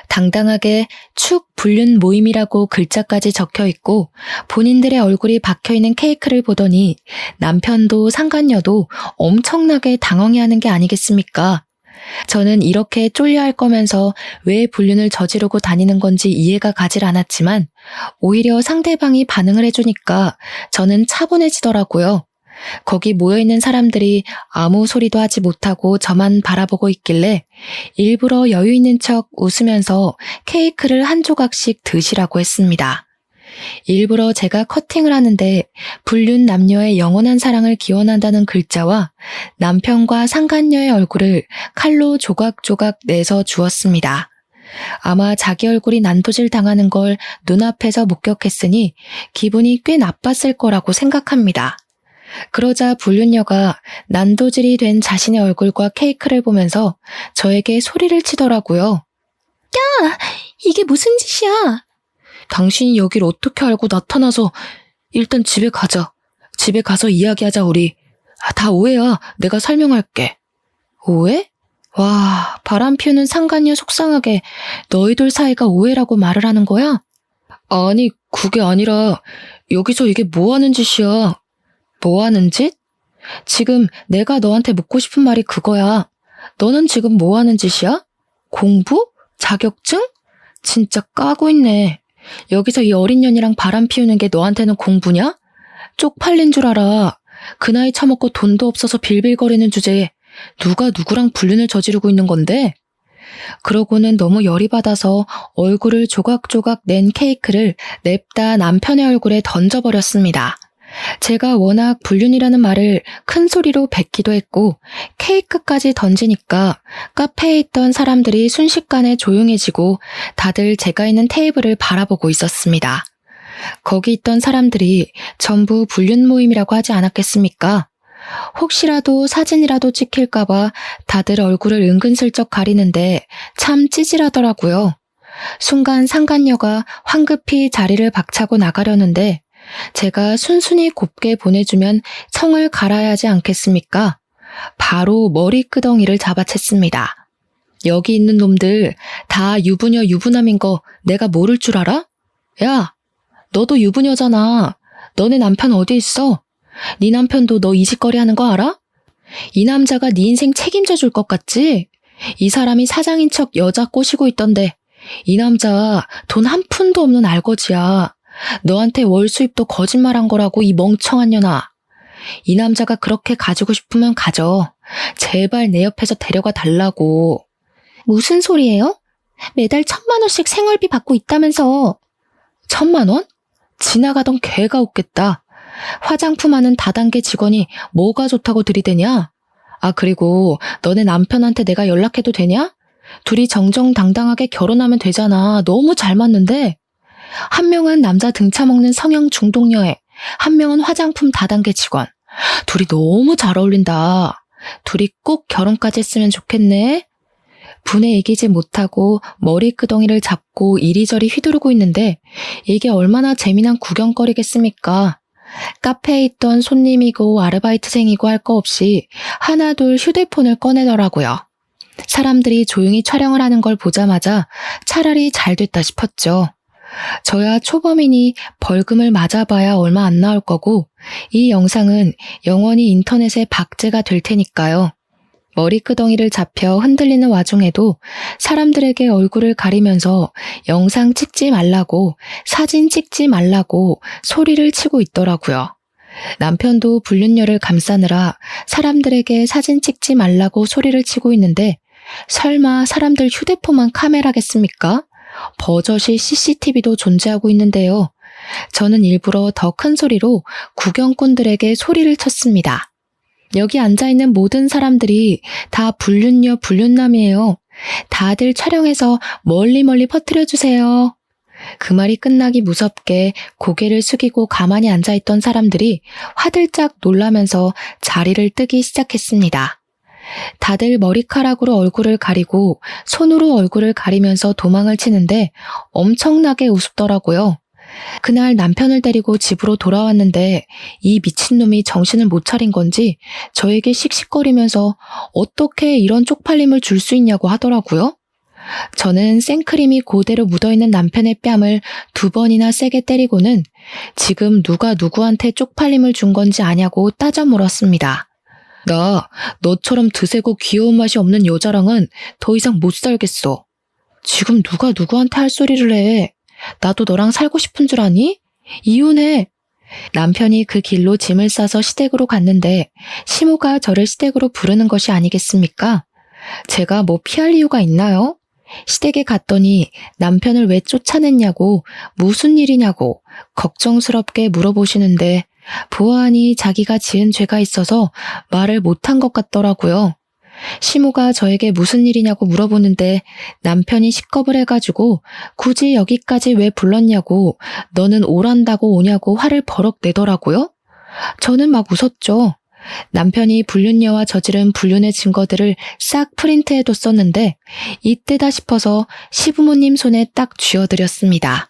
당당하게 축 불륜 모임이라고 글자까지 적혀있고 본인들의 얼굴이 박혀있는 케이크를 보더니 남편도 상간녀도 엄청나게 당황해하는 게 아니겠습니까? 저는 이렇게 쫄려할 거면서 왜 불륜을 저지르고 다니는 건지 이해가 가질 않았지만 오히려 상대방이 반응을 해주니까 저는 차분해지더라고요. 거기 모여있는 사람들이 아무 소리도 하지 못하고 저만 바라보고 있길래 일부러 여유 있는 척 웃으면서 케이크를 한 조각씩 드시라고 했습니다. 일부러 제가 커팅을 하는데 불륜 남녀의 영원한 사랑을 기원한다는 글자와 남편과 상간녀의 얼굴을 칼로 조각조각 내서 주었습니다. 아마 자기 얼굴이 난도질 당하는 걸 눈앞에서 목격했으니 기분이 꽤 나빴을 거라고 생각합니다. 그러자 불륜녀가 난도질이 된 자신의 얼굴과 케이크를 보면서 저에게 소리를 치더라고요. 야! 이게 무슨 짓이야? 당신이 여길 어떻게 알고 나타나서 일단 집에 가자. 집에 가서 이야기하자 우리. 다 오해야. 내가 설명할게. 오해? 와, 바람 피우는 상간녀 속상하게 너희들 사이가 오해라고 말을 하는 거야? 아니, 그게 아니라 여기서 이게 뭐 하는 짓이야? 뭐 하는 짓? 지금 내가 너한테 묻고 싶은 말이 그거야. 너는 지금 뭐 하는 짓이야? 공부? 자격증? 진짜 까고 있네. 여기서 이 어린 년이랑 바람 피우는 게 너한테는 공부냐? 쪽팔린 줄 알아. 그 나이 처먹고 돈도 없어서 빌빌거리는 주제에 누가 누구랑 불륜을 저지르고 있는 건데? 그러고는 너무 열이 받아서 얼굴을 조각조각 낸 케이크를 냅다 남편의 얼굴에 던져버렸습니다. 제가 워낙 불륜이라는 말을 큰 소리로 뱉기도 했고 케이크까지 던지니까 카페에 있던 사람들이 순식간에 조용해지고 다들 제가 있는 테이블을 바라보고 있었습니다. 거기 있던 사람들이 전부 불륜 모임이라고 하지 않았겠습니까? 혹시라도 사진이라도 찍힐까봐 다들 얼굴을 은근슬쩍 가리는데 참 찌질하더라고요. 순간 상간녀가 황급히 자리를 박차고 나가려는데 제가 순순히 곱게 보내주면 성을 갈아야 하지 않겠습니까? 바로 머리끄덩이를 잡아챘습니다. 여기 있는 놈들 다 유부녀 유부남인 거 내가 모를 줄 알아? 야, 너도 유부녀잖아. 너네 남편 어디 있어? 네 남편도 너 이 짓거리 하는 거 알아? 이 남자가 네 인생 책임져 줄 것 같지? 이 사람이 사장인 척 여자 꼬시고 있던데 이 남자 돈 한 푼도 없는 알거지야. 너한테 월 수입도 거짓말한 거라고 이 멍청한 년아. 이 남자가 그렇게 가지고 싶으면 가져. 제발 내 옆에서 데려가 달라고. 무슨 소리예요? 매달 1,000만 원씩 생활비 받고 있다면서. 1,000만 원? 지나가던 개가 웃겠다. 화장품 하는 다단계 직원이 뭐가 좋다고 들이대냐? 아, 그리고 너네 남편한테 내가 연락해도 되냐? 둘이 정정당당하게 결혼하면 되잖아. 너무 잘 맞는데? 한 명은 남자 등쳐먹는 성형 중독녀애, 한 명은 화장품 다단계 직원. 둘이 너무 잘 어울린다. 둘이 꼭 결혼까지 했으면 좋겠네. 분에 이기지 못하고 머리끄덩이를 잡고 이리저리 휘두르고 있는데 이게 얼마나 재미난 구경거리겠습니까? 카페에 있던 손님이고 아르바이트생이고 할 거 없이 하나둘 휴대폰을 꺼내더라고요. 사람들이 조용히 촬영을 하는 걸 보자마자 차라리 잘 됐다 싶었죠. 저야 초범이니 벌금을 맞아봐야 얼마 안 나올 거고 이 영상은 영원히 인터넷에 박제가 될 테니까요. 머리끄덩이를 잡혀 흔들리는 와중에도 사람들에게 얼굴을 가리면서 영상 찍지 말라고, 사진 찍지 말라고 소리를 치고 있더라고요. 남편도 불륜녀를 감싸느라 사람들에게 사진 찍지 말라고 소리를 치고 있는데 설마 사람들 휴대폰만 카메라겠습니까? 버젓이 CCTV도 존재하고 있는데요. 저는 일부러 더 큰 소리로 구경꾼들에게 소리를 쳤습니다. 여기 앉아있는 모든 사람들이 다 불륜녀 불륜남이에요. 다들 촬영해서 멀리 퍼뜨려주세요. 그 말이 끝나기 무섭게 고개를 숙이고 가만히 앉아있던 사람들이 화들짝 놀라면서 자리를 뜨기 시작했습니다. 다들 머리카락으로 얼굴을 가리고 손으로 얼굴을 가리면서 도망을 치는데 엄청나게 우습더라고요. 그날 남편을 데리고 집으로 돌아왔는데 이 미친놈이 정신을 못 차린 건지 저에게 씩씩거리면서 어떻게 이런 쪽팔림을 줄 수 있냐고 하더라고요. 저는 생크림이 그대로 묻어있는 남편의 뺨을 2번이나 세게 때리고는 지금 누가 누구한테 쪽팔림을 준 건지 아냐고 따져 물었습니다. 나 너처럼 드세고 귀여운 맛이 없는 여자랑은 더 이상 못 살겠어. 지금 누가 누구한테 할 소리를 해. 나도 너랑 살고 싶은 줄 아니? 이혼해. 남편이 그 길로 짐을 싸서 시댁으로 갔는데 시모가 저를 시댁으로 부르는 것이 아니겠습니까? 제가 뭐 피할 이유가 있나요? 시댁에 갔더니 남편을 왜 쫓아냈냐고, 무슨 일이냐고 걱정스럽게 물어보시는데 보아하니 자기가 지은 죄가 있어서 말을 못한 것 같더라고요. 시모가 저에게 무슨 일이냐고 물어보는데 남편이 식겁을 해가지고 굳이 여기까지 왜 불렀냐고, 너는 오란다고 오냐고 화를 버럭 내더라고요. 저는 막 웃었죠. 남편이 불륜녀와 저지른 불륜의 증거들을 싹 프린트해뒀었는데 이때다 싶어서 시부모님 손에 딱 쥐어드렸습니다.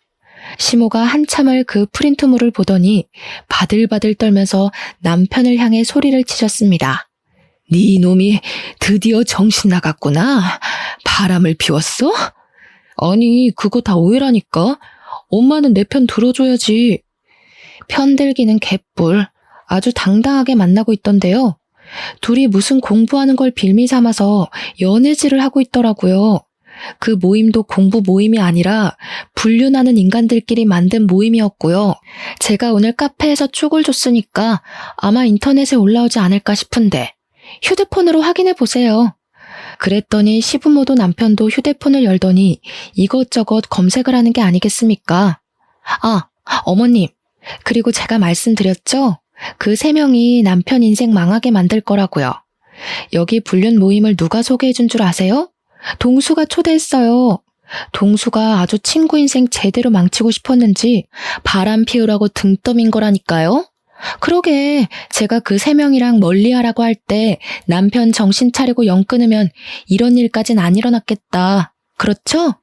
시모가 한참을 그 프린트물을 보더니 바들바들 떨면서 남편을 향해 소리를 치셨습니다. 네 놈이 드디어 정신 나갔구나. 바람을 피웠어? 아니, 그거 다 오해라니까. 엄마는 내 편 들어줘야지. 편들기는 개뿔. 아주 당당하게 만나고 있던데요. 둘이 무슨 공부하는 걸 빌미 삼아서 연애질을 하고 있더라고요. 그 모임도 공부 모임이 아니라 불륜하는 인간들끼리 만든 모임이었고요. 제가 오늘 카페에서 쪽을 줬으니까 아마 인터넷에 올라오지 않을까 싶은데 휴대폰으로 확인해 보세요. 그랬더니 시부모도 남편도 휴대폰을 열더니 이것저것 검색을 하는 게 아니겠습니까? 아, 어머님, 그리고 제가 말씀드렸죠? 그 3명이 남편 인생 망하게 만들 거라고요. 여기 불륜 모임을 누가 소개해준 줄 아세요? 동수가 초대했어요. 동수가 아주 친구 인생 제대로 망치고 싶었는지 바람 피우라고 등 떠민 거라니까요. 그러게, 제가 그 3명이랑 멀리하라고 할 때 남편 정신 차리고 영 끊으면 이런 일까진 안 일어났겠다. 그렇죠?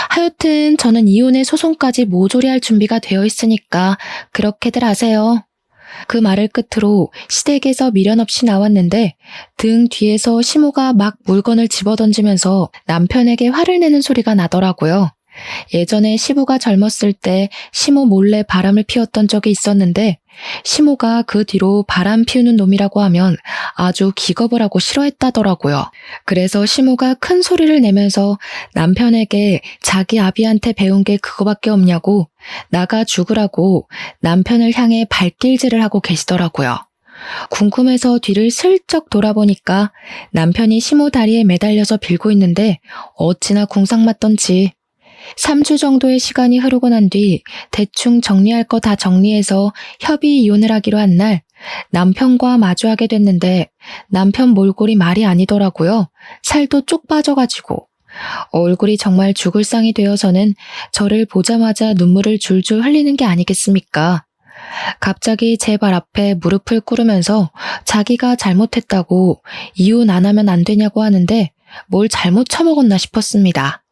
하여튼 저는 이혼의 소송까지 모조리할 준비가 되어 있으니까 그렇게들 하세요. 그 말을 끝으로 시댁에서 미련 없이 나왔는데 등 뒤에서 시모가 막 물건을 집어던지면서 남편에게 화를 내는 소리가 나더라고요. 예전에 시부가 젊었을 때 시모 몰래 바람을 피웠던 적이 있었는데 시모가 그 뒤로 바람 피우는 놈이라고 하면 아주 기겁을 하고 싫어했다더라고요. 그래서 시모가 큰 소리를 내면서 남편에게 자기 아비한테 배운 게 그거밖에 없냐고 나가 죽으라고 남편을 향해 발길질을 하고 계시더라고요. 궁금해서 뒤를 슬쩍 돌아보니까 남편이 시모 다리에 매달려서 빌고 있는데 어찌나 궁상맞던지 3주 정도의 시간이 흐르고 난 뒤 대충 정리할 거 다 정리해서 협의 이혼을 하기로 한 날 남편과 마주하게 됐는데 남편 몰골이 말이 아니더라고요. 살도 쪽 빠져가지고. 얼굴이 정말 죽을 상이 되어서는 저를 보자마자 눈물을 줄줄 흘리는 게 아니겠습니까? 갑자기 제 발 앞에 무릎을 꿇으면서 자기가 잘못했다고 이혼 안 하면 안 되냐고 하는데 뭘 잘못 처먹었나 싶었습니다.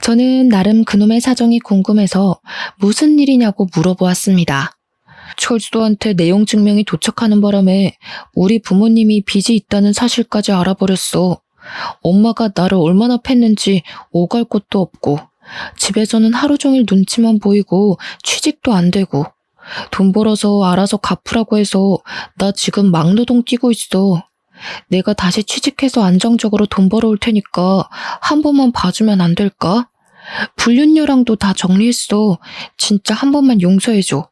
저는 나름 그놈의 사정이 궁금해서 무슨 일이냐고 물어보았습니다. 철수도한테 내용 증명이 도착하는 바람에 우리 부모님이 빚이 있다는 사실까지 알아버렸어. 엄마가 나를 얼마나 팼는지 오갈 곳도 없고 집에서는 하루 종일 눈치만 보이고 취직도 안 되고 돈 벌어서 알아서 갚으라고 해서 나 지금 막노동 뛰고 있어. 내가 다시 취직해서 안정적으로 돈 벌어올 테니까 한 번만 봐주면 안 될까? 불륜녀랑도 다 정리했어. 진짜 한 번만 용서해줘.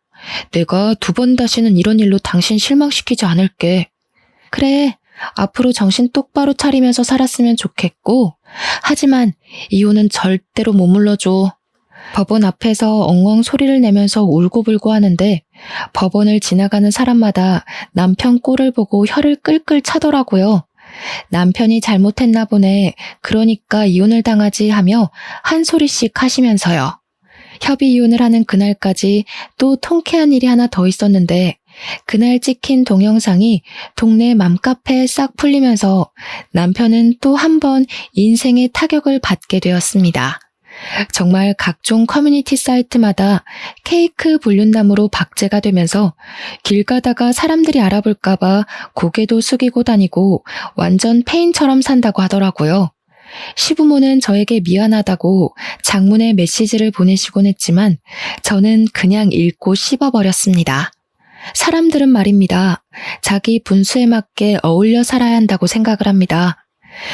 내가 2번 다시는 이런 일로 당신 실망시키지 않을게. 그래, 앞으로 정신 똑바로 차리면서 살았으면 좋겠고, 하지만 이혼은 절대로 못 물러줘. 법원 앞에서 엉엉 소리를 내면서 울고불고 하는데 법원을 지나가는 사람마다 남편 꼴을 보고 혀를 끌끌 차더라고요. 남편이 잘못했나 보네. 그러니까 이혼을 당하지 하며 한 소리씩 하시면서요. 협의 이혼을 하는 그날까지 또 통쾌한 일이 하나 더 있었는데 그날 찍힌 동영상이 동네 맘카페에 싹 풀리면서 남편은 또 한 번 인생의 타격을 받게 되었습니다. 정말 각종 커뮤니티 사이트마다 케이크 불륜남으로 박제가 되면서 길 가다가 사람들이 알아볼까봐 고개도 숙이고 다니고 완전 페인처럼 산다고 하더라고요. 시부모는 저에게 미안하다고 장문의 메시지를 보내시곤 했지만 저는 그냥 읽고 씹어버렸습니다. 사람들은 말입니다. 자기 분수에 맞게 어울려 살아야 한다고 생각을 합니다.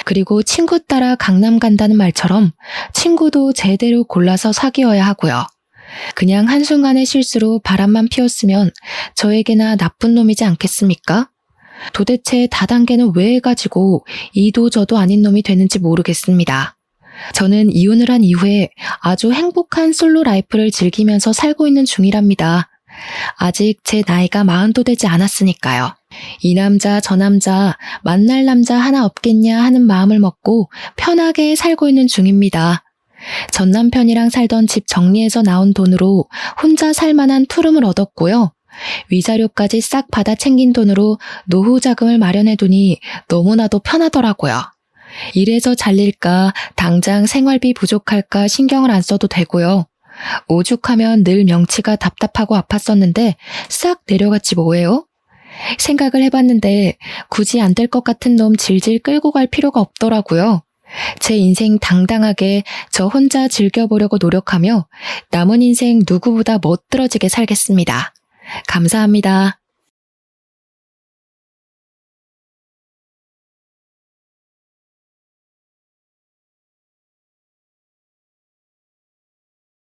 그리고 친구 따라 강남 간다는 말처럼 친구도 제대로 골라서 사귀어야 하고요. 그냥 한순간의 실수로 바람만 피웠으면 저에게나 나쁜 놈이지 않겠습니까? 도대체 다단계는 왜 해가지고 이도 저도 아닌 놈이 되는지 모르겠습니다. 저는 이혼을 한 이후에 아주 행복한 솔로 라이프를 즐기면서 살고 있는 중이랍니다. 아직 제 나이가 40도 되지 않았으니까요. 이 남자 저 남자 만날 남자 하나 없겠냐 하는 마음을 먹고 편하게 살고 있는 중입니다. 전 남편이랑 살던 집 정리해서 나온 돈으로 혼자 살만한 투룸을 얻었고요. 위자료까지 싹 받아 챙긴 돈으로 노후 자금을 마련해두니 너무나도 편하더라고요. 이래서 잘릴까 당장 생활비 부족할까 신경을 안 써도 되고요. 오죽하면 늘 명치가 답답하고 아팠었는데 싹 내려갔지 뭐예요? 생각을 해봤는데 굳이 안 될 것 같은 놈 질질 끌고 갈 필요가 없더라고요. 제 인생 당당하게 저 혼자 즐겨보려고 노력하며 남은 인생 누구보다 멋들어지게 살겠습니다. 감사합니다.